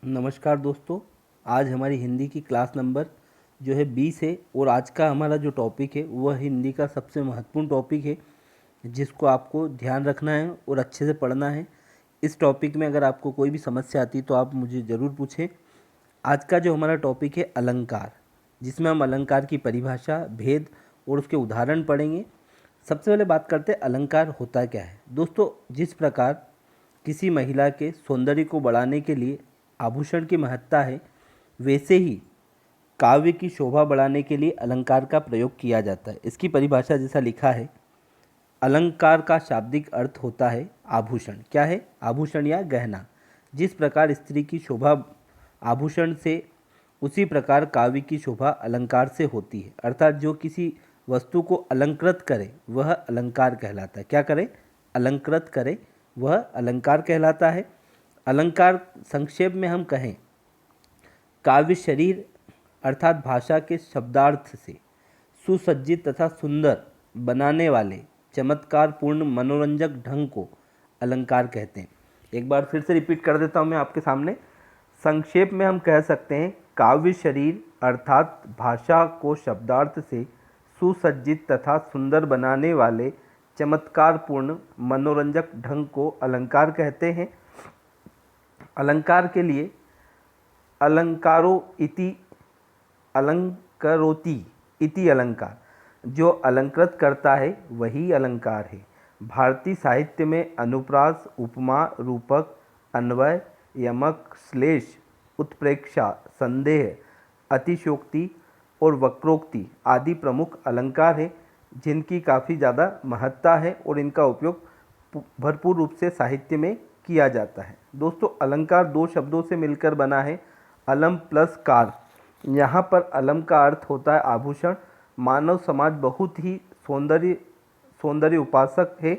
नमस्कार दोस्तों। आज हमारी हिंदी की क्लास नंबर जो है 20 है और आज का हमारा जो टॉपिक है वह हिंदी का सबसे महत्वपूर्ण टॉपिक है जिसको आपको ध्यान रखना है और अच्छे से पढ़ना है। इस टॉपिक में अगर आपको कोई भी समस्या आती है तो आप मुझे ज़रूर पूछें। आज का जो हमारा टॉपिक है अलंकार, जिसमें हम अलंकार की परिभाषा, भेद और उसके उदाहरण पढ़ेंगे। सबसे पहले बात करते हैं अलंकार होता क्या है। दोस्तों, जिस प्रकार किसी महिला के सौंदर्य को बढ़ाने के लिए आभूषण की महत्ता है, वैसे ही काव्य की शोभा बढ़ाने के लिए अलंकार का प्रयोग किया जाता है। इसकी परिभाषा जैसा लिखा है, अलंकार का शाब्दिक अर्थ होता है आभूषण। क्या है? आभूषण या गहना। जिस प्रकार स्त्री की शोभा आभूषण से, उसी प्रकार काव्य की शोभा अलंकार से होती है। अर्थात जो किसी वस्तु को अलंकृत करे वह अलंकार कहलाता है। क्या करे? अलंकृत करे वह अलंकार कहलाता है। अलंकार संक्षेप में हम कहें, काव्य शरीर अर्थात भाषा के शब्दार्थ से सुसज्जित तथा सुंदर बनाने वाले चमत्कारपूर्ण मनोरंजक ढंग को अलंकार कहते हैं। एक बार फिर से रिपीट कर देता हूँ मैं आपके सामने। संक्षेप में हम कह सकते हैं, काव्य शरीर अर्थात भाषा को शब्दार्थ से सुसज्जित तथा सुंदर बनाने वाले चमत्कारपूर्ण मनोरंजक ढंग को अलंकार कहते हैं। अलंकार के लिए अलंकारो इति अलंकरोति इति अलंकार, जो अलंकृत करता है वही अलंकार है। भारतीय साहित्य में अनुप्रास, उपमा, रूपक, अन्वय, यमक, श्लेष, उत्प्रेक्षा, संदेह, अतिशयोक्ति और वक्रोक्ति आदि प्रमुख अलंकार हैं, जिनकी काफ़ी ज़्यादा महत्ता है और इनका उपयोग भरपूर रूप से साहित्य में किया जाता है। दोस्तों, अलंकार दो शब्दों से मिलकर बना है, अलम प्लस कार। यहाँ पर अलम का अर्थ होता है आभूषण। मानव समाज बहुत ही सौंदर्य उपासक है।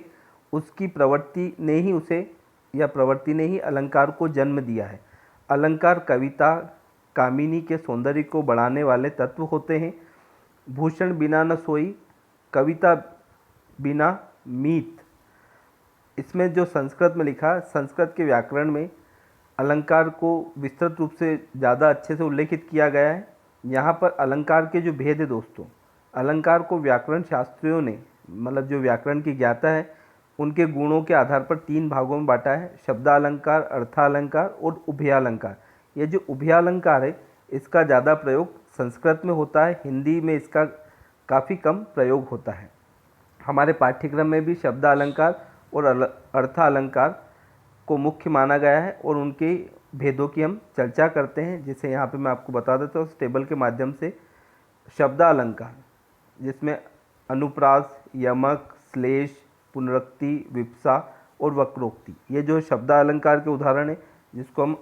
उसकी प्रवृत्ति ने ही अलंकार को जन्म दिया है। अलंकार कविता कामिनी के सौंदर्य को बढ़ाने वाले तत्व होते हैं। भूषण बिना न सोई, कविता बिना मीत। इसमें जो संस्कृत में लिखा, संस्कृत के व्याकरण में अलंकार को विस्तृत रूप से ज़्यादा अच्छे से उल्लेखित किया गया है। यहाँ पर अलंकार के जो भेद है दोस्तों, अलंकार को व्याकरण शास्त्रियों ने, मतलब जो व्याकरण की ज्ञाता है, उनके गुणों के आधार पर 3 भागों में बांटा है, शब्दालंकार, अर्थालंकार और उभयालंकार। ये जो उभयालंकार है, इसका ज़्यादा प्रयोग संस्कृत में होता है, हिंदी में इसका काफ़ी कम प्रयोग होता है। हमारे पाठ्यक्रम में भी शब्दालंकार और अर्थालंकार को मुख्य माना गया है और उनके भेदों की हम चर्चा करते हैं। जैसे यहाँ पे मैं आपको बता देता हूँ इस टेबल के माध्यम से। शब्दालंकार, जिसमें अनुप्रास, यमक, श्लेष, पुनरुक्ति, विप्सा और वक्रोक्ति, ये जो शब्दालंकार के उदाहरण है, जिसको हम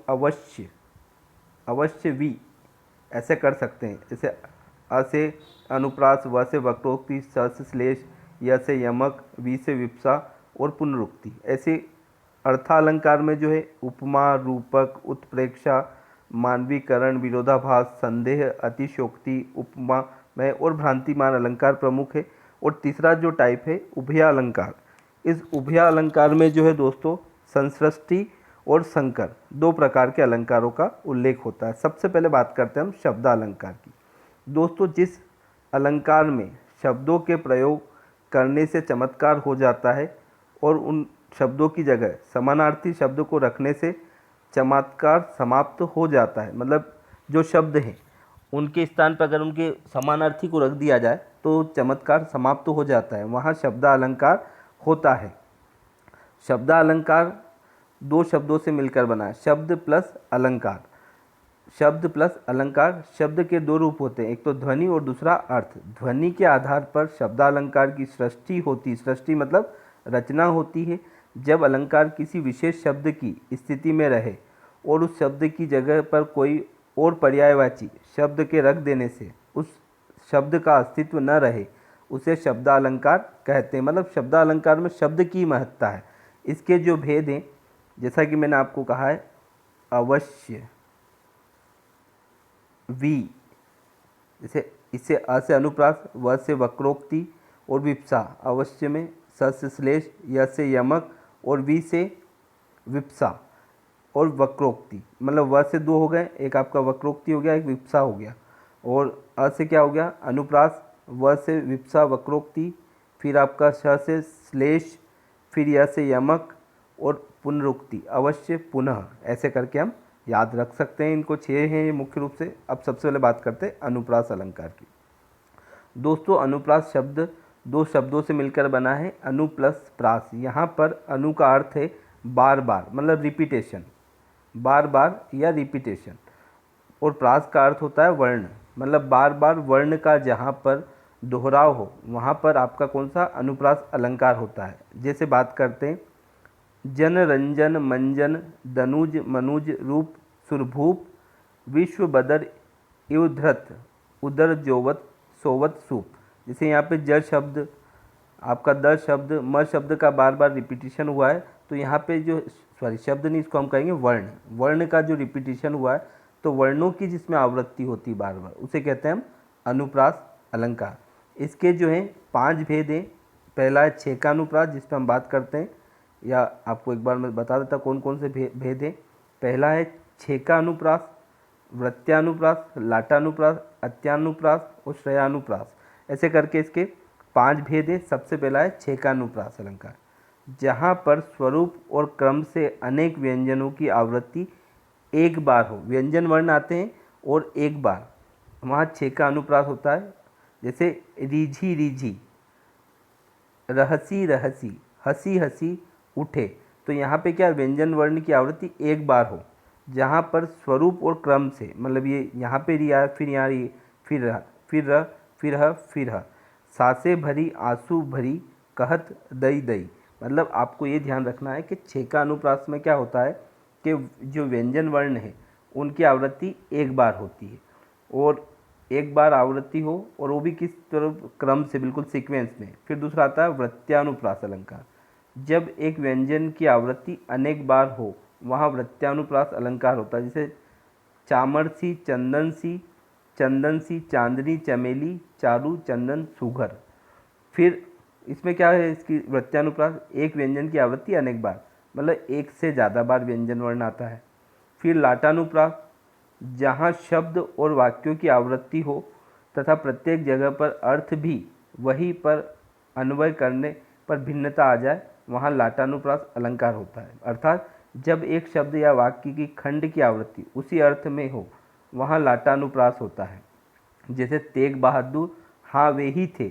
अवश्य भी ऐसे कर सकते हैं। जैसे अ से अनुप्रास, व से वक्रोक्ति, स से श्लेष, य से यमक, वी से विप्सा और पुनरुक्ति। ऐसे अर्थालंकार में जो है उपमा, रूपक, उत्प्रेक्षा, मानवीकरण, विरोधाभास, संदेह, अतिशयोक्ति, उपमामय और भ्रांतिमान अलंकार प्रमुख है। और तीसरा जो टाइप है उभयालंकार। इस उभयालंकार में जो है दोस्तों संसृष्टि और संकर, 2 प्रकार के अलंकारों का उल्लेख होता है। सबसे पहले बात करते हैं हम शब्दालंकार की। दोस्तों, जिस अलंकार में शब्दों के प्रयोग करने से चमत्कार हो जाता है और उन शब्दों की जगह समानार्थी शब्द को रखने से चमत्कार समाप्त हो जाता है, मतलब जो शब्द हैं उनके स्थान पर अगर उनके समानार्थी को रख दिया जाए तो चमत्कार समाप्त हो जाता है, वहाँ शब्दालंकार होता है। शब्दालंकार 2 शब्दों से मिलकर बना है, शब्द प्लस अलंकार। शब्द प्लस अलंकार, शब्द के 2 रूप होते हैं, एक तो ध्वनि और दूसरा अर्थ। ध्वनि के आधार पर शब्दालंकार की सृष्टि होती, सृष्टि मतलब रचना होती है। जब अलंकार किसी विशेष शब्द की स्थिति में रहे और उस शब्द की जगह पर कोई और पर्यायवाची शब्द के रख देने से उस शब्द का अस्तित्व न रहे, उसे शब्दालंकार कहते हैं। मतलब शब्दालंकार में शब्द की महत्ता है। इसके जो भेद हैं, जैसा कि मैंने आपको कहा है, अवश्य वी, जैसे इससे अ से अनुप्रास, व से वक्रोक्ति और विप्सा, अवश्य में स से श्लेष, य से यमक और वी से विप्सा। और वक्रोक्ति, मतलब व से दो हो गए, एक आपका वक्रोक्ति हो गया, एक विप्सा हो गया। और अ से क्या हो गया, अनुप्रास, व से विप्सा वक्रोक्ति, फिर आपका श से श्लेष, फिर य से यमक और पुनरुक्ति, अवश्य, पुनः। ऐसे करके हम याद रख सकते हैं। इनको 6 हैं ये मुख्य रूप से। अब सबसे पहले बात करते हैं अनुप्रास अलंकार की। दोस्तों, अनुप्रास शब्द दो शब्दों से मिलकर बना है, अनु प्लस प्रास। यहाँ पर अनु का अर्थ है बार बार, मतलब रिपीटेशन, बार बार या रिपीटेशन। और प्रास का अर्थ होता है वर्ण, मतलब बार बार वर्ण का जहाँ पर दोहराव हो वहाँ पर आपका कौन सा अनुप्रास अलंकार होता है। जैसे बात करते हैं, जन रंजन मंजन दनुज मनुज रूप सुरभूप विश्व बदर इवधृत उदर जोवत सोवत सूप। जैसे यहाँ पे ज शब्द, आपका द शब्द, म शब्द का बार बार रिपीटिशन हुआ है, तो यहाँ पे जो शब्द नहीं, इसको हम कहेंगे वर्ण। वर्ण का जो रिपीटिशन हुआ है, तो वर्णों की जिसमें आवृत्ति होती बार बार, उसे कहते हैं हम अनुप्रास अलंकार। इसके जो हैं 5 भेद हैं। पहला है छेकानुप्रास, जिस पर हम बात करते हैं, या आपको एक बार मैं बता देता कौन कौन से भेद हैं। पहला है छेकानुप्रास, वृत्त्यानुप्रास, लाटानुप्रास, अत्यानुप्रास और श्रेयानुप्रास। ऐसे करके इसके 5 भेद हैं। सबसे पहला है छेकानुप्रास अलंकार, जहाँ पर स्वरूप और क्रम से अनेक व्यंजनों की आवृत्ति एक बार हो। व्यंजन वर्ण आते हैं और एक बार, वहाँ छेका अनुप्रास होता है। जैसे रीझी रीझी, रहसी रहसी, हंसी हंसी उठे, तो यहाँ पे क्या व्यंजन वर्ण की आवृत्ति एक बार हो, जहाँ पर स्वरूप और क्रम से, मतलब ये यहाँ पे रिया, फिर यहाँ री, फिर रह, फिर रह, फिर ह, फिर ह, सांसें भरी आंसू भरी कहत दई दई। मतलब आपको ये ध्यान रखना है कि छेका अनुप्रास में क्या होता है कि जो व्यंजन वर्ण है उनकी आवृत्ति एक बार होती है, और एक बार आवृत्ति हो, और वो भी किस तरह क्रम से, बिल्कुल सीक्वेंस में। फिर दूसरा आता है वृत्त्यानुप्रास अलंकार, जब एक व्यंजन की आवृत्ति अनेक बार हो वहाँ वृत्त्यानुप्रास अलंकार होता है। जैसे चामर सी चंदन सी, चंदन सी चांदनी चमेली, चारू चंदन सुघर। फिर इसमें क्या है, इसकी वृत्त्यानुप्रास, एक व्यंजन की आवृत्ति अनेक बार, मतलब एक से ज़्यादा बार व्यंजन वर्ण आता है। फिर लाटानुप्रास, जहाँ शब्द और वाक्यों की आवृत्ति हो तथा प्रत्येक जगह पर अर्थ भी वही पर अन्वय करने पर भिन्नता आ जाए, वहाँ लाटानुप्रास अलंकार होता है। अर्थात जब एक शब्द या वाक्य की खंड की आवृत्ति उसी अर्थ में हो, वहाँ लाटानुप्रास होता है। जैसे तेग बहादुर हाँ वे ही थे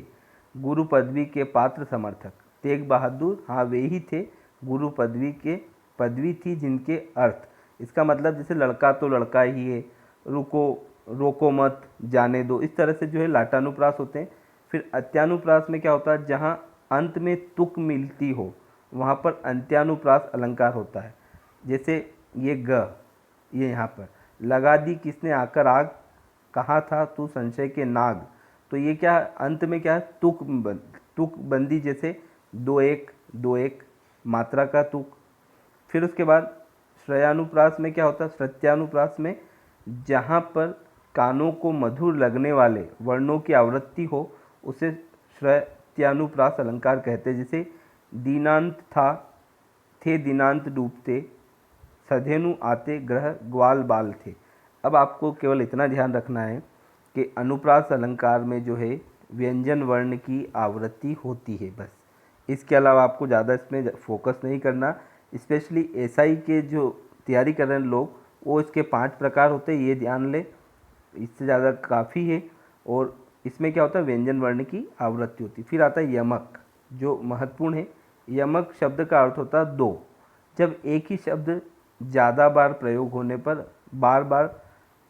गुरु पदवी के पात्र समर्थक। तेग बहादुर हाँ वे ही थे गुरु पदवी थी जिनके अर्थ। इसका मतलब जैसे लड़का तो लड़का ही है, रुको रोको मत, जाने दो, इस तरह से जो है लाटानुप्रास होते हैं। फिर अत्यानुप्रास में क्या होता है, जहाँ अंत में तुक मिलती हो वहाँ पर अंत्यानुप्रास अलंकार होता है। जैसे ये ग, ये यहाँ पर लगा दी किसने आकर आग, कहा था तू संशय के नाग। तो ये क्या, अंत में क्या है, तुक बंदी, जैसे दो एक मात्रा का तुक। फिर उसके बाद श्रेयानुप्रास में क्या होता है, श्रुत्यानुप्रास में जहाँ पर कानों को मधुर लगने वाले वर्णों की आवृत्ति हो उसे श्रुत्यानुप्रास अलंकार कहते हैं। जैसे दीनांत था थे दिनांत डूबते, सधेनु आते ग्रह ग्वाल बाल थे। अब आपको केवल इतना ध्यान रखना है कि अनुप्रास अलंकार में जो है व्यंजन वर्ण की आवृत्ति होती है, बस। इसके अलावा आपको ज़्यादा इसमें फोकस नहीं करना। स्पेशली एसआई के जो तैयारी कर रहे हैं लोग, वो इसके 5 प्रकार होते हैं, ये ध्यान ले, इससे ज़्यादा काफ़ी है। और इसमें क्या होता है, व्यंजन वर्ण की आवृत्ति होती है। फिर आता है यमक, जो महत्वपूर्ण है। यमक शब्द का अर्थ होता है दो। जब एक ही शब्द ज़्यादा बार प्रयोग होने पर बार बार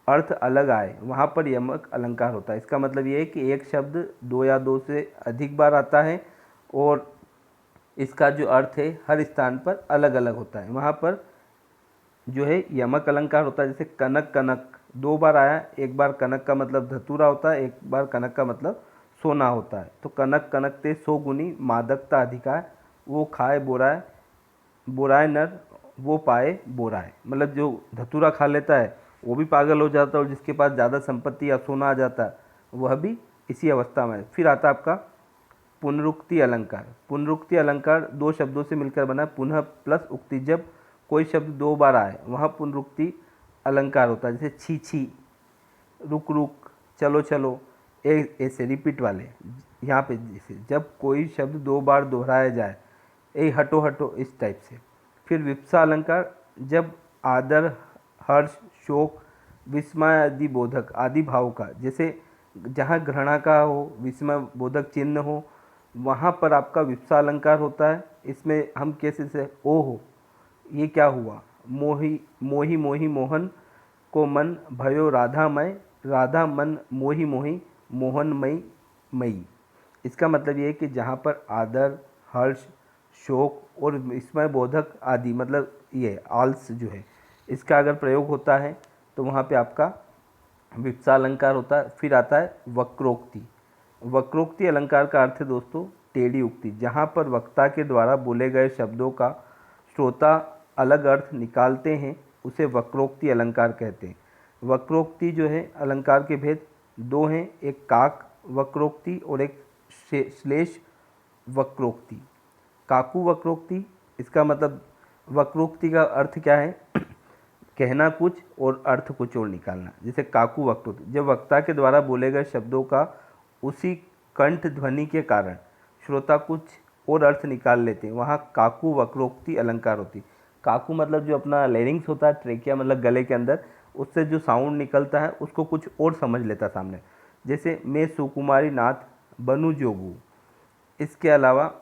अर्थ अलग आए, वहाँ पर यमक अलंकार होता है। इसका मतलब ये है कि एक शब्द 2 या 2 से अधिक बार आता है और इसका जो अर्थ है हर स्थान पर अलग अलग होता है, वहाँ पर जो है यमक अलंकार होता है। जैसे कनक कनक 2 बार आया, एक बार कनक का मतलब धतूरा होता है, एक बार कनक का मतलब सोना होता है। तो कनक कनकते 100 गुनी मादकता अधिकार, वो खाए बोराए बोराए नर वो पाए बोराए। मतलब जो धतूरा खा लेता है वो भी पागल हो जाता है, और जिसके पास ज़्यादा संपत्ति या सोना आ जाता है वह भी इसी अवस्था में है। फिर आता है आपका पुनरुक्ति अलंकार। पुनरुक्ति अलंकार 2 शब्दों से मिलकर बना, पुनः प्लस उक्ति। जब कोई शब्द दो बार आए वहाँ पुनरुक्ति अलंकार होता है, जैसे छी छी, रुक रुक, चलो चलो, ऐसे रिपीट वाले। यहाँ पे जैसे जब कोई शब्द दो बार दोहराया जाए, ए हटो हटो, इस टाइप से। फिर विप्सा अलंकार, जब आदर, हर्ष, शोक, विस्मय आदि बोधक आदि भाव का, जैसे जहाँ घृणा का हो, विस्मय बोधक चिन्ह हो, वहाँ पर आपका विप्सा अलंकार होता है। इसमें हम कैसे से ओहो ये क्या हुआ, मोही मोही मोही मोहन को मन भयो राधामय, राधा मन मोही मोही मोहनमयी मई। इसका मतलब ये है कि जहाँ पर आदर, हर्ष, शोक और विस्मय बोधक आदि, मतलब ये आल्स जो है, इसका अगर प्रयोग होता है तो वहाँ पे आपका विप्सा अलंकार होता है। फिर आता है वक्रोक्ति। वक्रोक्ति अलंकार का अर्थ है दोस्तों टेढ़ी उक्ति, जहाँ पर वक्ता के द्वारा बोले गए शब्दों का श्रोता अलग अर्थ निकालते हैं, उसे वक्रोक्ति अलंकार कहते हैं। वक्रोक्ति जो है अलंकार के भेद दो हैं, एक काक वक्रोक्ति और एक श्लेष वक्रोक्ति। काकू वक्रोक्ति, इसका मतलब वक्रोक्ति का अर्थ क्या है, कहना कुछ और अर्थ कुछ और निकालना। जैसे काकू वक्रोक्ति, जब वक्ता के द्वारा बोले गए शब्दों का उसी कंठ ध्वनि के कारण श्रोता कुछ और अर्थ निकाल लेते हैं, वहाँ काकू वक्रोक्ति अलंकार होती। काकू मतलब जो अपना लेरिंग्स होता है, ट्रेकिया मतलब गले के अंदर, उससे जो साउंड निकलता है उसको कुछ और समझ लेता सामने। जैसे मैं सुकुमारी नाथ बनू जोगू। इसके अलावा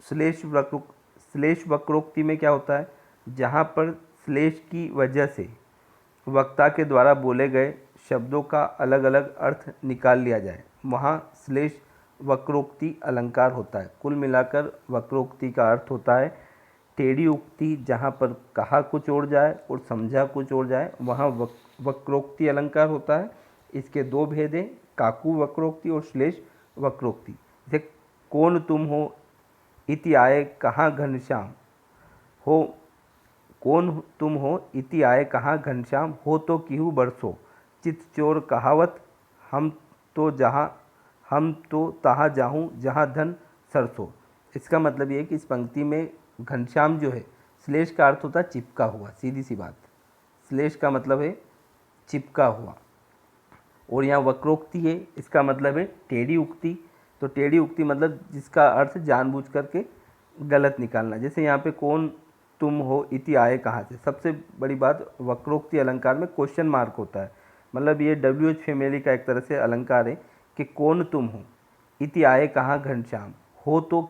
श्लेष वक्रोक्ति में क्या होता है, जहाँ पर श्लेष की वजह से वक्ता के द्वारा बोले गए शब्दों का अलग अलग अर्थ निकाल लिया जाए, वहाँ श्लेष वक्रोक्ति अलंकार होता है। कुल मिलाकर वक्रोक्ति का अर्थ होता है टेढ़ी उक्ति, जहाँ पर कहा कुछ और जाए और समझा कुछ और जाए, वहाँ वक्रोक्ति अलंकार होता है। इसके दो भेद हैं, काकू वक्रोक्ति और श्लेष वक्रोक्ति। जैसे कौन तुम हो इति आए कहाँ घनश्याम हो, कौन तुम हो इति आए कहाँ घनश्याम हो, तो किहू बरसो चित चोर कहावत, हम तो तहाँ जाहूँ जहाँ धन सरसो। इसका मतलब ये है कि इस पंक्ति में घनश्याम जो है, श्लेष का अर्थ होता है चिपका हुआ, सीधी सी बात। श्लेष का मतलब है चिपका हुआ, और यहाँ वक्रोक्ति है, इसका मतलब है टेढ़ी उक्ति। तो टेढ़ी उक्ति मतलब जिसका अर्थ जानबूझ करके गलत निकालना। जैसे यहाँ पे कौन तुम हो इति आए कहाँ से, सबसे बड़ी बात वक्रोक्ति अलंकार में क्वेश्चन मार्क होता है, मतलब ये WH फैमिली का एक तरह से अलंकार है कि कौन तुम हो इति आए कहाँ घनश्याम हो, तो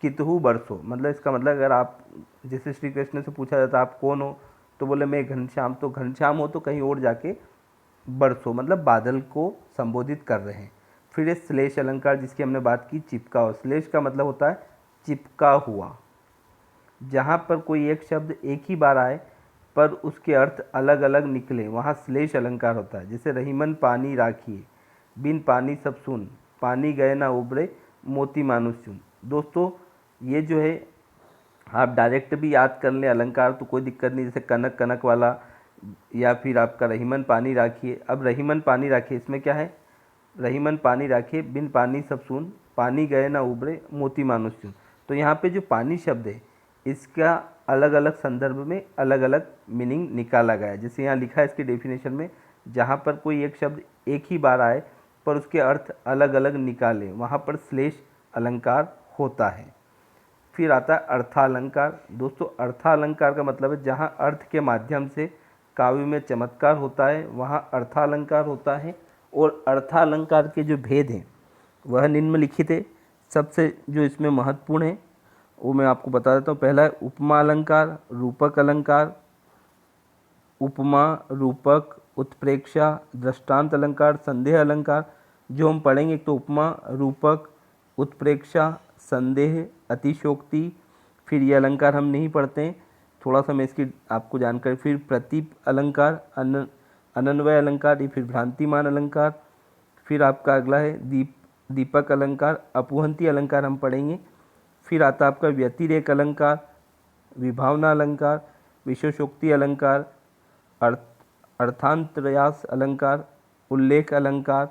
कितहु बरसो। मतलब इसका मतलब अगर आप, जैसे श्री कृष्ण से पूछा जाता आप कौन हो, तो बोले मैं घनश्याम, तो घनश्याम हो तो कहीं और जाके बरसो, मतलब बादल को संबोधित कर रहे हैं। फिर ये श्लेष अलंकार जिसकी हमने बात की, चिपका हुआ। श्लेष का मतलब होता है चिपका हुआ, जहाँ पर कोई एक शब्द एक ही बार आए पर उसके अर्थ अलग अलग निकले, वहाँ श्लेष अलंकार होता है। जैसे रहीमन पानी राखिए, बिन पानी सब सुन, पानी गए ना उबरे, मोती मानुष चुन। दोस्तों ये जो है आप डायरेक्ट भी याद कर लें अलंकार तो कोई दिक्कत नहीं, जैसे कनक कनक वाला, या फिर आपका रहीमन पानी राखिए। अब रहीमन पानी राखिए, इसमें क्या है, रहीमन पानी राखिए बिन पानी सब सुन, पानी गए ना उबरे, मोती मानुष चुन। तो यहाँ पे जो पानी शब्द है इसका अलग अलग संदर्भ में अलग अलग मीनिंग निकाला गया है। जैसे यहाँ लिखा है इसके डेफिनेशन में, जहाँ पर कोई एक शब्द एक ही बार आए पर उसके अर्थ अलग अलग निकाले, वहाँ पर श्लेष अलंकार होता है। फिर आता है अर्थालंकार। दोस्तों अर्थालंकार का मतलब है जहाँ अर्थ के माध्यम से काव्य में चमत्कार होता है, वहाँ अर्थालंकार होता है। और अर्थालंकार के जो भेद हैं वह निम्नलिखित है। सबसे जो इसमें महत्वपूर्ण है वो मैं आपको बता देता हूँ। पहला है उपमा अलंकार, रूपक अलंकार, उपमा, रूपक, उत्प्रेक्षा, दृष्टांत अलंकार, संदेह अलंकार। जो हम पढ़ेंगे तो उपमा, रूपक, उत्प्रेक्षा, संदेह, अतिशयोक्ति। फिर ये अलंकार हम नहीं पढ़ते हैं, थोड़ा सा मैं इसकी आपको जानकारी। फिर प्रतीप अलंकार, अनन्वय अलंकार, ये फिर भ्रांतिमान अलंकार। फिर आपका अगला है दीपक अलंकार, अपुहंती अलंकार हम पढ़ेंगे। फिर आता आपका व्यतिरेक अलंकार, विभावना अलंकार, विशेषोक्ति अलंकार, अर्थांतरयास अलंकार, उल्लेख अलंकार।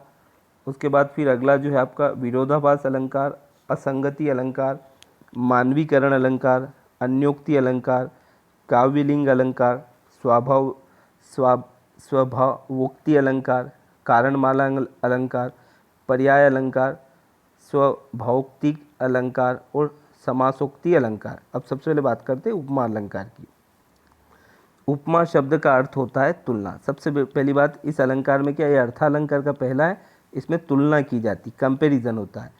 उसके बाद फिर अगला जो है आपका विरोधाभास अलंकार, असंगति अलंकार, मानवीकरण अलंकार, अन्योक्ति अलंकार, काव्यलिंग अलंकार, स्वभावोक्ति अलंकार, कारणमाला अलंकार, पर्याय अलंकार, स्वभावोक्ति अलंकार और समासोक्ति अलंकार। अब सबसे पहले बात करते हैं उपमा अलंकार की। उपमा शब्द का अर्थ होता है तुलना। सबसे पहली बात, इस अलंकार में क्या, ये अर्थालंकार का पहला है, इसमें तुलना की जाती, कंपैरिजन होता है।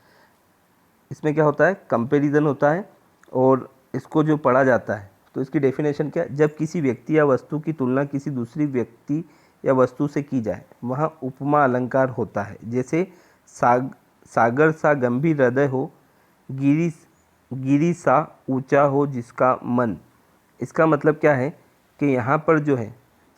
इसमें क्या होता है, कंपैरिजन होता है। और इसको जो पढ़ा जाता है तो इसकी डेफिनेशन क्या है, जब किसी व्यक्ति या वस्तु की तुलना किसी दूसरी व्यक्ति या वस्तु से की जाए वहाँ उपमा अलंकार होता है। जैसे सागर सा गंभीर हृदय हो, गिरी सा ऊंचा हो जिसका मन। इसका मतलब क्या है कि यहाँ पर जो है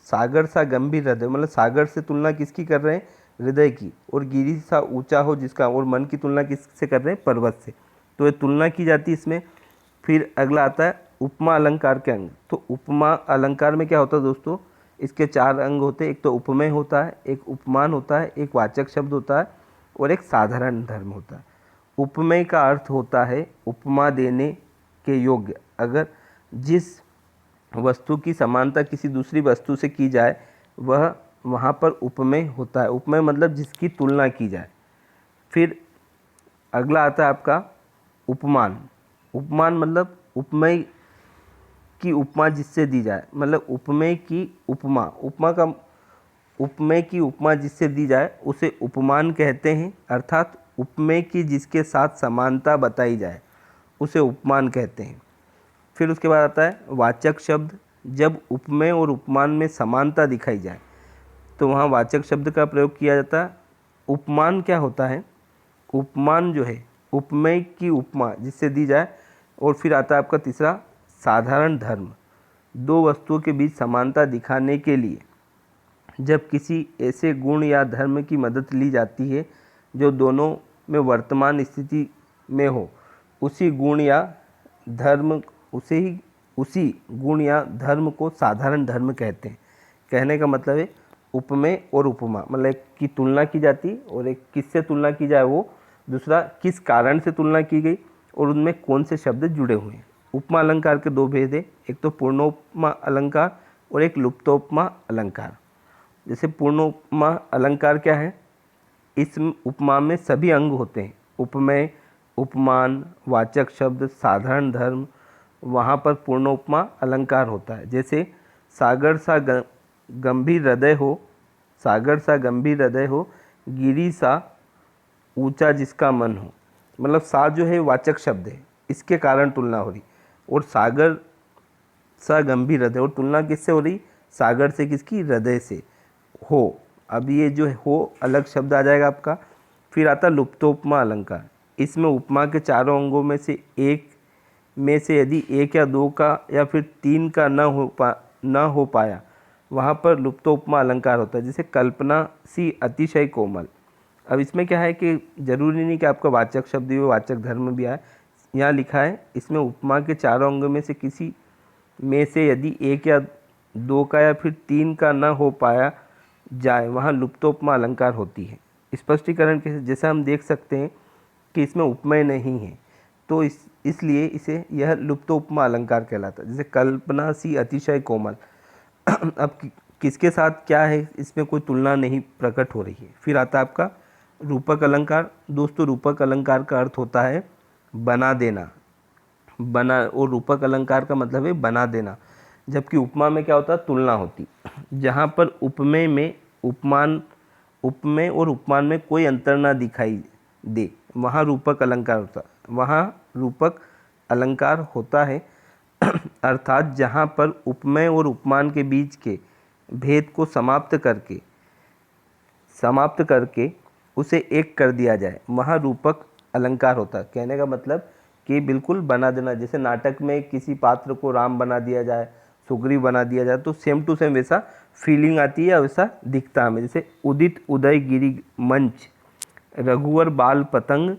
सागर सा गंभीर हृदय, मतलब सागर से तुलना किसकी कर रहे हैं, हृदय की, और गिरी सा ऊंचा हो जिसका, और मन की तुलना किससे कर रहे हैं, पर्वत से। तो ये तुलना की जाती है इसमें। फिर अगला आता है उपमा अलंकार के अंग। तो उपमा अलंकार में क्या होता है दोस्तों, इसके 4 अंग होते हैं। एक तो उपमेय होता है, एक उपमान होता है, एक वाचक शब्द होता है और एक साधारण धर्म होता है। उपमेय का अर्थ होता है उपमा देने के योग्य। अगर जिस वस्तु की समानता किसी दूसरी वस्तु से की जाए वह वहाँ पर उपमेय होता है। उपमेय मतलब जिसकी तुलना की जाए। फिर अगला आता है आपका उपमान। उपमान मतलब उपमेय की उपमा जिससे दी जाए, मतलब उपमेय की उपमा, उपमेय की उपमा जिससे दी जाए उसे उपमान कहते हैं। अर्थात उपमेय की जिसके साथ समानता बताई जाए उसे उपमान कहते हैं। फिर उसके बाद आता है वाचक शब्द। जब उपमेय और उपमान में समानता दिखाई जाए तो वहाँ वाचक शब्द का प्रयोग किया जाता है। उपमान क्या होता है, उपमान जो है उपमेय की उपमा जिससे दी जाए। और फिर आता है आपका तीसरा साधारण धर्म। 2 वस्तुओं के बीच समानता दिखाने के लिए जब किसी ऐसे गुण या धर्म की मदद ली जाती है जो दोनों में वर्तमान स्थिति में हो, उसी गुण या धर्म को साधारण धर्म कहते हैं। कहने का मतलब है उपमेय और उपमा, मतलब एक की तुलना की जाती और एक किससे तुलना की जाए, वो दूसरा किस कारण से तुलना की गई और उनमें कौन से शब्द जुड़े हुए हैं। उपमा अलंकार के 2 भेद है, एक तो पूर्णोपमा अलंकार और एक लुप्तोपमा अलंकार। जैसे पूर्णोपमा अलंकार क्या है, इस उपमा में सभी अंग होते हैं, उपमेय, उपमान, वाचक शब्द, साधारण धर्म, वहाँ पर पूर्णोपमा अलंकार होता है। जैसे सागर सा गंभीर हृदय हो, सागर सा गंभीर हृदय हो, गिरी सा ऊंचा जिसका मन हो। मतलब सा जो है वाचक शब्द है, इसके कारण तुलना हो रही। और सागर सा गंभीर हृदय, और तुलना किससे हो रही, सागर से, किसकी, हृदय से। हो, अब ये जो है हो अलग शब्द आ जाएगा आपका। फिर आता लुप्तोपमा अलंकार। इसमें उपमा के 4 अंगों में से एक में से यदि 1 या 2 का या फिर 3 का न हो पाया वहाँ पर लुप्तोपमा अलंकार होता है। जैसे कल्पना सी अतिशय कोमल। अब इसमें क्या है कि जरूरी नहीं कि आपका वाचक शब्द भी हो, वाचक धर्म भी आए। यहाँ लिखा है इसमें उपमा के 4 अंगों में से किसी में से यदि 1 या 2 का या फिर 3 का न हो पाया जाए वहाँ लुप्तोपमा अलंकार होती है। स्पष्टीकरण के जैसे हम देख सकते हैं कि इसमें उपमेय नहीं है तो इसलिए इसे यह लुप्तोपमा अलंकार कहलाता है। जैसे कल्पना सी अतिशय कोमल। अब किसके साथ क्या है, इसमें कोई तुलना नहीं प्रकट हो रही है। फिर आता है आपका रूपक अलंकार। दोस्तों रूपक अलंकार का अर्थ होता है बना देना, और रूपक अलंकार का मतलब है बना देना। जबकि उपमा में क्या होता है, तुलना होती। जहाँ पर उपमेय और उपमान में कोई अंतर ना दिखाई दे वहाँ रूपक अलंकार होता है। अर्थात जहाँ पर उपमेय और उपमान के बीच के भेद को समाप्त करके उसे एक कर दिया जाए वहाँ रूपक अलंकार होता है। कहने का मतलब कि बिल्कुल बना देना। जैसे नाटक में किसी पात्र को राम बना दिया जाए, सुग्रीव बना दिया जाए, तो सेम टू सेम वैसा फीलिंग आती है, वैसा दिखता हमें। जैसे उदित उदय गिरी मंच, रघुवर बाल पतंग,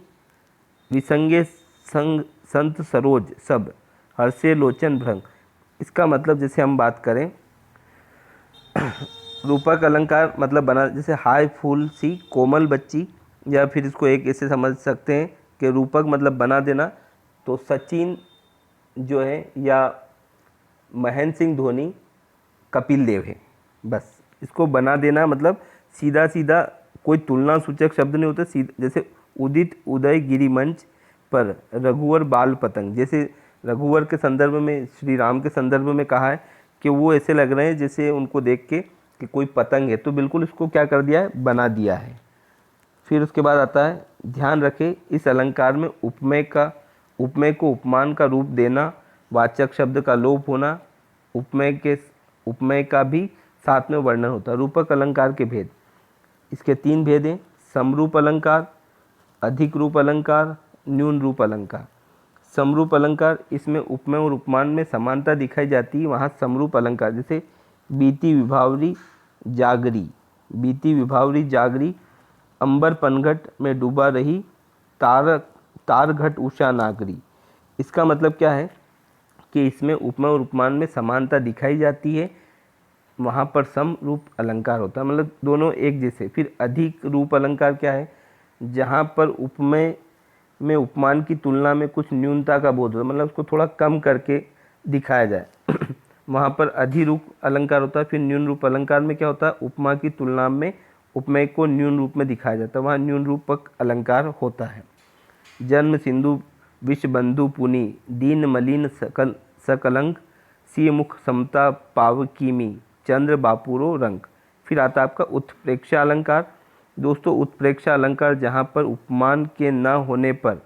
विसंगे संत सरोज सब, हर्षे लोचन भ्रंग। इसका मतलब जैसे हम बात करें रूपक अलंकार मतलब बना, जैसे हाय फूल सी कोमल बच्ची, या फिर इसको एक ऐसे समझ सकते हैं कि रूपक मतलब बना देना। तो सचिन जो है या महेंद्र सिंह धोनी, कपिल देव है। बस इसको बना देना, मतलब सीधा सीधा, कोई तुलना सूचक शब्द नहीं होता, सीधा जैसे उदित उदय गिरिमंच पर, रघुवर बाल पतंग, जैसे रघुवर के संदर्भ में, श्री राम के संदर्भ में कहा है कि वो ऐसे लग रहे हैं जैसे उनको देख के कि कोई पतंग है, तो बिल्कुल इसको क्या कर दिया है, बना दिया है। फिर उसके बाद आता है, ध्यान रखें इस अलंकार में उपमेय को उपमान का रूप देना, वाचक शब्द का लोप होना, उपमेय का भी साथ में वर्णन होता है। रूपक अलंकार के भेद, इसके 3 भेद हैं, समरूप अलंकार, अधिक रूप अलंकार, न्यून रूप अलंकार। समरूप अलंकार, इसमें उपमेय और उपमान में समानता दिखाई जाती है, वहाँ समरूप अलंकार, जैसे बीती विभावरी जागरी, अंबर पनघट में डूबा रही, तार घट उषा नागरी। इसका मतलब क्या है कि इसमें उपमेय और उपमान में समानता दिखाई जाती है, वहाँ पर सम रूप अलंकार होता है, मतलब दोनों एक जैसे। फिर अधिक रूप अलंकार क्या है, जहाँ पर उपमेय में उपमान की तुलना में कुछ न्यूनता का बोध होता है, मतलब उसको थोड़ा कम करके दिखाया जाए वहाँ पर अधिरूप अलंकार होता है। फिर न्यून रूप अलंकार में क्या होता है, उपमा की तुलना में उपमेय को न्यून रूप में दिखाया जाता है, वहाँ न्यून रूपक अलंकार होता है। जन्म सिंधु विश्व बंधु पुनि, दीन मलिन सकलंक, सी मुख समता पावकीमी, चंद्र बापुरो रंग। फिर आता है आपका उत्प्रेक्षा अलंकार। दोस्तों उत्प्रेक्षा अलंकार, जहाँ पर उपमान के न होने पर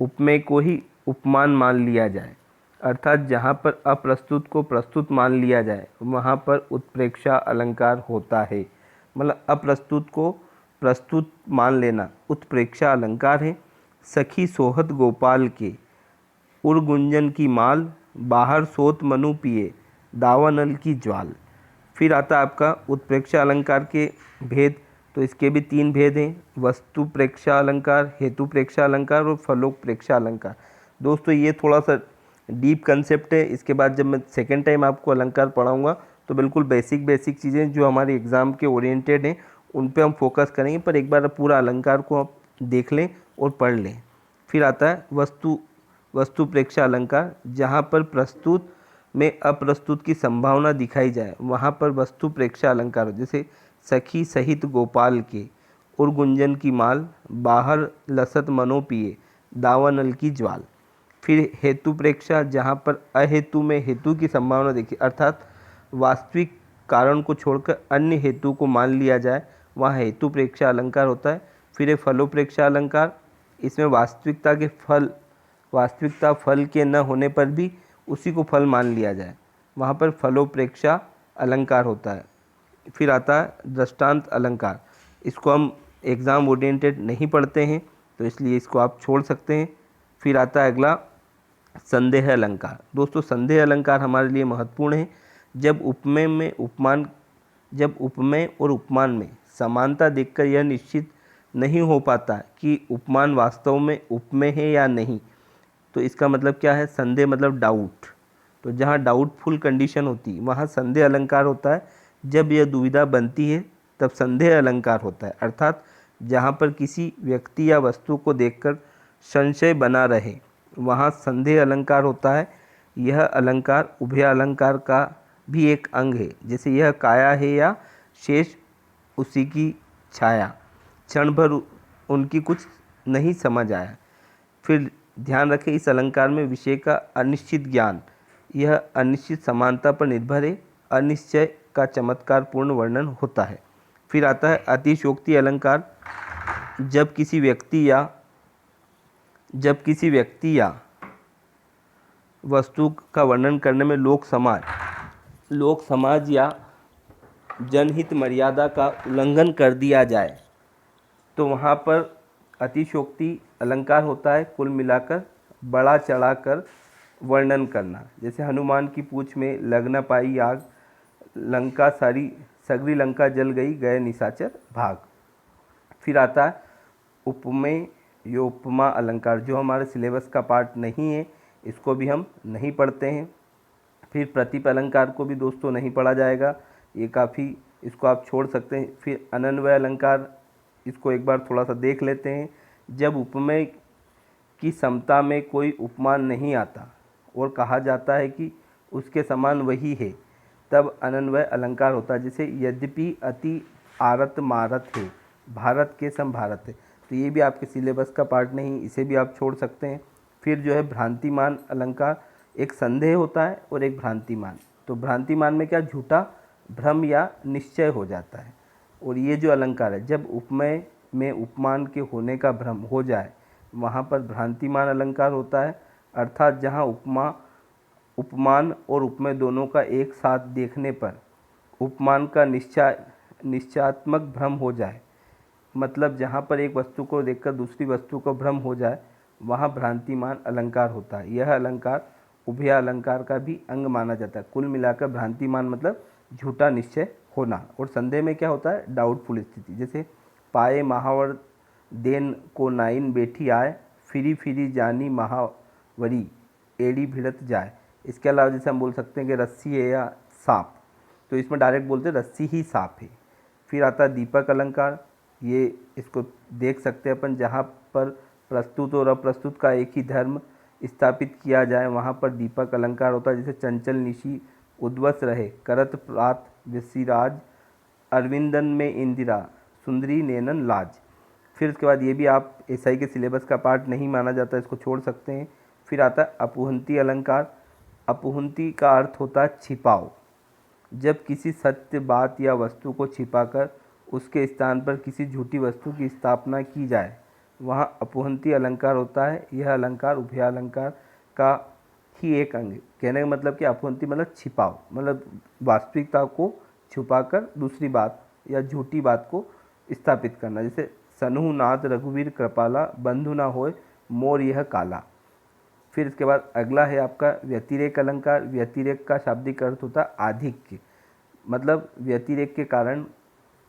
उपमेय को ही उपमान मान लिया जाए, अर्थात जहाँ पर अप्रस्तुत को प्रस्तुत मान लिया जाए, वहाँ पर उत्प्रेक्षा अलंकार होता है, मतलब अप्रस्तुत को प्रस्तुत मान लेना उत्प्रेक्षा अलंकार है। सखी सोहत गोपाल के, उर्गुंजन की माल, बाहर सोत मनु पिए, दावानल की ज्वाल। फिर आता आपका उत्प्रेक्षा अलंकार के भेद, तो इसके भी 3 भेद हैं, वस्तु प्रेक्षा अलंकार, हेतु प्रेक्षा अलंकार और फलोक प्रेक्षा अलंकार। दोस्तों ये थोड़ा सा डीप कंसेप्ट है, इसके बाद जब मैं सेकेंड टाइम आपको अलंकार पढ़ाऊंगा तो बिल्कुल बेसिक चीज़ें जो हमारे एग्ज़ाम के ओरिएंटेड हैं उन पे हम फोकस करेंगे, पर एक बार पूरा अलंकार को आप देख लें और पढ़ लें। फिर आता है वस्तु प्रेक्षा अलंकार, जहाँ पर प्रस्तुत में अप्रस्तुत की संभावना दिखाई जाए, वहाँ पर वस्तु प्रेक्षा अलंकार हो, जैसे सखी सहित गोपाल के, उर्गुंजन की माल, बाहर लसत मनो पिए, दावानल की ज्वाल। फिर हेतु प्रेक्षा, जहाँ पर अहेतु में हेतु की संभावना देखी, अर्थात वास्तविक कारण को छोड़कर अन्य हेतु को मान लिया जाए, वहाँ हेतु प्रेक्षा अलंकार होता है। फिर है फलोप्रेक्षा अलंकार, इसमें वास्तविकता फल के न होने पर भी उसी को फल मान लिया जाए, वहाँ पर फलोप्रेक्षा अलंकार होता है। फिर आता है दृष्टांत अलंकार, इसको हम एग्ज़ाम ओरिएंटेड नहीं पढ़ते हैं तो इसलिए इसको आप छोड़ सकते हैं। फिर आता है अगला संदेह अलंकार। दोस्तों संदेह अलंकार हमारे लिए महत्वपूर्ण है, जब उपमेय और उपमान में समानता देखकर यह निश्चित नहीं हो पाता कि उपमान वास्तव में उपमेय है या नहीं, तो इसका मतलब क्या है, संदेह मतलब डाउट, तो जहाँ डाउटफुल कंडीशन होती है वहाँ संदेह अलंकार होता है। जब यह दुविधा बनती है तब संदेह अलंकार होता है, अर्थात जहाँ पर किसी व्यक्ति या वस्तु को देखकर संशय बना रहे वहाँ संदेह अलंकार होता है। यह अलंकार उभय अलंकार का भी एक अंग है, जैसे यह काया है या शेष उसी की छाया, क्षण भर उनकी कुछ नहीं समझ आया। फिर ध्यान रखें इस अलंकार में विषय का अनिश्चित ज्ञान, यह अनिश्चित समानता पर निर्भर है, अनिश्चय का चमत्कारपूर्ण वर्णन होता है। फिर आता है अतिशयोक्ति अलंकार, जब किसी व्यक्ति या वस्तु का वर्णन करने में लोक समाज या जनहित मर्यादा का उल्लंघन कर दिया जाए तो वहाँ पर अतिशयोक्ति अलंकार होता है। कुल मिलाकर बड़ा चढ़ाकर वर्णन करना, जैसे हनुमान की पूंछ में लग न पाई आग, सगरी लंका जल गई, गए निशाचर भाग। फिर आता है उपमेय उपमा अलंकार, जो हमारे सिलेबस का पार्ट नहीं है, इसको भी हम नहीं पढ़ते हैं। फिर प्रतीप अलंकार को भी दोस्तों नहीं पढ़ा जाएगा, ये काफ़ी, इसको आप छोड़ सकते हैं। फिर अनन्वय अलंकार, इसको एक बार थोड़ा सा देख लेते हैं। जब उपमेय की समता में कोई उपमान नहीं आता, और कहा जाता है कि उसके समान वही है, तब अनन्वय अलंकार होता है। जैसे यद्यपि अति आरत मारत है, भारत के सम भारत है। तो ये भी आपके सिलेबस का पार्ट नहीं, इसे भी आप छोड़ सकते हैं। फिर जो है भ्रांतिमान अलंकार, एक संदेह होता है और एक भ्रांतिमान। तो भ्रांतिमान में क्या, झूठा भ्रम या निश्चय हो जाता है। और ये जो अलंकार है, जब उपमेय में उपमान के होने का भ्रम हो जाए वहाँ पर भ्रांतिमान अलंकार होता है। अर्थात जहाँ उपमान और उपमेय दोनों का एक साथ देखने पर उपमान का निश्चयात्मक भ्रम हो जाए, मतलब जहाँ पर एक वस्तु को देखकर दूसरी वस्तु को भ्रम हो जाए, वहाँ भ्रांतिमान अलंकार होता है। यह अलंकार उभय अलंकार का भी अंग माना जाता है। कुल मिलाकर भ्रांतिमान मतलब झूठा निश्चय होना, और संदेह में क्या होता है, डाउटफुल स्थिति। जैसे पाए महावर देन को नाइन बैठी आए, फिरी फिरी जानी महावरी एड़ी भिड़त जाए। इसके अलावा जैसे हम बोल सकते हैं कि रस्सी है या सांप, तो इसमें डायरेक्ट बोलते हैं रस्सी ही सांप है। फिर आता है दीपक अलंकार, ये इसको देख सकते हैं अपन, जहाँ पर प्रस्तुत और अप्रस्तुत का एक ही धर्म स्थापित किया जाए वहाँ पर दीपक अलंकार होता है। जैसे चंचल निशी उद्वस रहे, करत प्रात विसिराज, अरविंदन में इंदिरा सुंदरी नैनन लाज। फिर उसके बाद ये भी आप एसआई के सिलेबस का पार्ट नहीं माना जाता, इसको छोड़ सकते हैं। फिर आता है अपुहंती अलंकार। अपुहंती का अर्थ होता है छिपाओ। जब किसी सत्य बात या वस्तु को छिपाकर उसके स्थान पर किसी झूठी वस्तु की स्थापना की जाए, वहाँ अपुहंती अलंकार होता है। यह अलंकार उभय अलंकार का ही एक अंग है। कहने का मतलब कि अपुहंती मतलब छिपाओ, मतलब वास्तविकता को छुपाकर दूसरी बात या झूठी बात को स्थापित करना। जैसे सनु नाथ रघुवीर कृपाला, बंधु ना होए मोर यह काला। फिर इसके बाद अगला है आपका व्यतिरेक अलंकार। व्यतिरेक का शाब्दिक अर्थ होता है आधिक्य, मतलब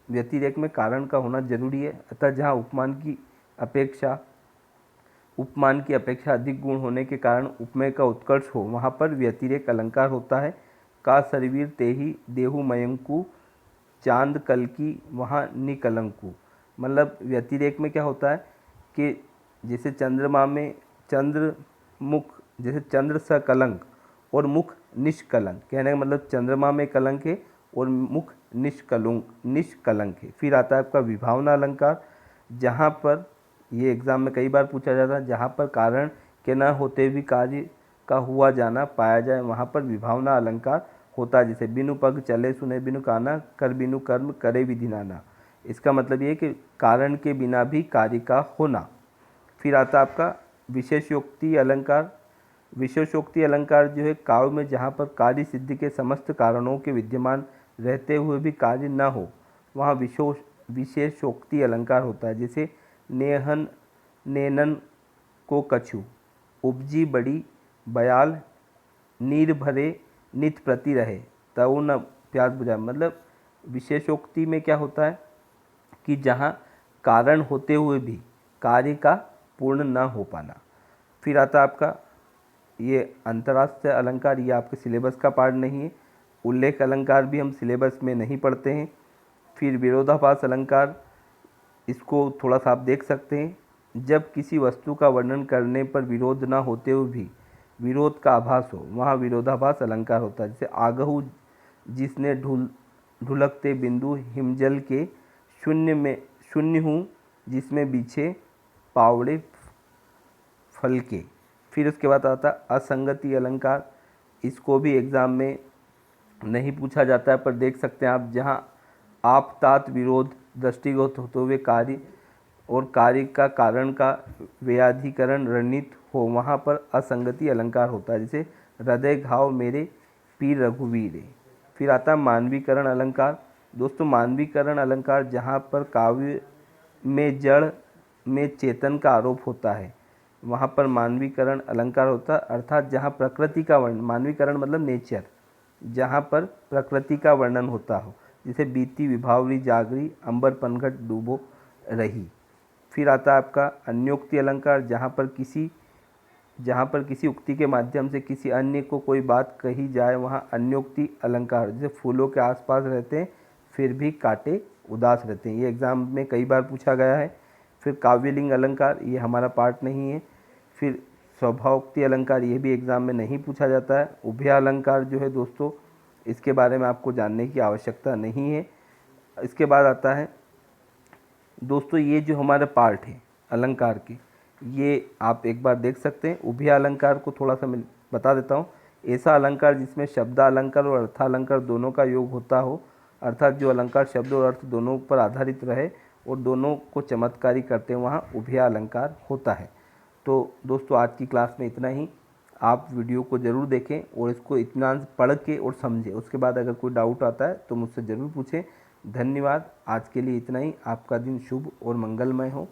व्यतिरेक में कारण का होना जरूरी है। अतः जहाँ उपमान की अपेक्षा अधिक गुण होने के कारण उपमेय का उत्कर्ष हो, वहाँ पर व्यतिरेक अलंकार होता है। का सरवीर तेहि देहु मयंकु, चांद कल की वहाँ निकलंकु। मतलब व्यतिरेक में क्या होता है कि जैसे चंद्रमा में जैसे चंद्र स कलंक और मुख निष्कलंक। कहने का मतलब चंद्रमा में कलंक है और मुख निष्कलंक है। फिर आता है आपका विभावना अलंकार, जहाँ पर ये एग्जाम में कई बार पूछा जाता है, जहाँ पर कारण के न होते भी कार्य का हुआ जाना पाया जाए, वहाँ पर विभावना अलंकार होता है। जैसे बिनु पग चले सुने बिनु काना, कर बिनु कर्म करे विधि नाना। इसका मतलब ये है कि कारण के बिना भी कार्य का होना। फिर आता आपका विशेषोक्ति अलंकार। विशेषोक्ति अलंकार जो है काव्य में जहाँ पर कार्य सिद्धि के समस्त कारणों के विद्यमान रहते हुए भी कार्य न हो, वहाँ विशेषोक्ति अलंकार होता है। जैसे नेहन नैनन को कछु, उपजी बड़ी बयाल, नीर भरे नित प्रति रहे, तऊ न प्यास बुझाए। मतलब विशेषोक्ति में क्या होता है कि जहाँ कारण होते हुए भी कार्य का पूर्ण न हो पाना। फिर आता आपका ये अंतर्राष्ट्रीय अलंकार, ये आपके सिलेबस का पार्ट नहीं है। उल्लेख अलंकार भी हम सिलेबस में नहीं पढ़ते हैं। फिर विरोधाभास अलंकार, इसको थोड़ा सा आप देख सकते हैं। जब किसी वस्तु का वर्णन करने पर विरोध ना होते हुए भी विरोध का आभास हो, वहाँ विरोधाभास अलंकार होता है। जैसे आगहु जिसने ढुलकते बिंदु हिमजल के, शून्य हूँ जिसमें बिछे पावड़े फल के। फिर उसके बाद आता असंगति अलंकार। इसको भी एग्ज़ाम में नहीं पूछा जाता है, पर देख सकते हैं आप, जहाँ आप तात विरोध दृष्टिगत होते हुए कार्य और कार्य का कारण का व्याधिकरण रणनीत हो, वहाँ पर असंगति अलंकार होता है। जैसे हृदय घाव मेरे पीर रघुवीर। फिर आता है मानवीकरण अलंकार। दोस्तों मानवीकरण अलंकार जहाँ पर काव्य में जड़ में चेतन का आरोप होता है, वहाँ पर मानवीकरण अलंकार होता है। अर्थात जहाँ प्रकृति का वर्णन, मानवीकरण मतलब नेचर, जहाँ पर प्रकृति का वर्णन होता हो। जैसे बीती विभावरी जागरी, अंबर पनघट डूबो रही। फिर आता है आपका अन्योक्ति अलंकार, जहाँ पर किसी उक्ति के माध्यम से किसी अन्य को कोई बात कही जाए, वहाँ अन्योक्ति अलंकार। जैसे फूलों के आसपास रहते हैं फिर भी कांटे उदास रहते हैं, ये एग्ज़ाम में कई बार पूछा गया है। फिर काव्यलिंग अलंकार, ये हमारा पार्ट नहीं है। फिर स्वभावोक्ति अलंकार, ये भी एग्ज़ाम में नहीं पूछा जाता है। उभय अलंकार जो है दोस्तों, इसके बारे में आपको जानने की आवश्यकता नहीं है। इसके बाद आता है दोस्तों, ये जो हमारे पार्ट है अलंकार के, ये आप एक बार देख सकते हैं। उभय अलंकार को थोड़ा सा मैं बता देता हूँ। ऐसा अलंकार जिसमें शब्द अलंकार और अर्थालंकार दोनों का योग होता हो, अर्थात जो अलंकार शब्द और अर्थ दोनों पर आधारित रहे और दोनों को चमत्कारी करते हैं, वहाँ उभय अलंकार होता है। तो दोस्तों, आज की क्लास में इतना ही। आप वीडियो को ज़रूर देखें और इसको इत्मीनान से पढ़ के और समझें। उसके बाद अगर कोई डाउट आता है तो मुझसे ज़रूर पूछें। धन्यवाद। आज के लिए इतना ही। आपका दिन शुभ और मंगलमय हो।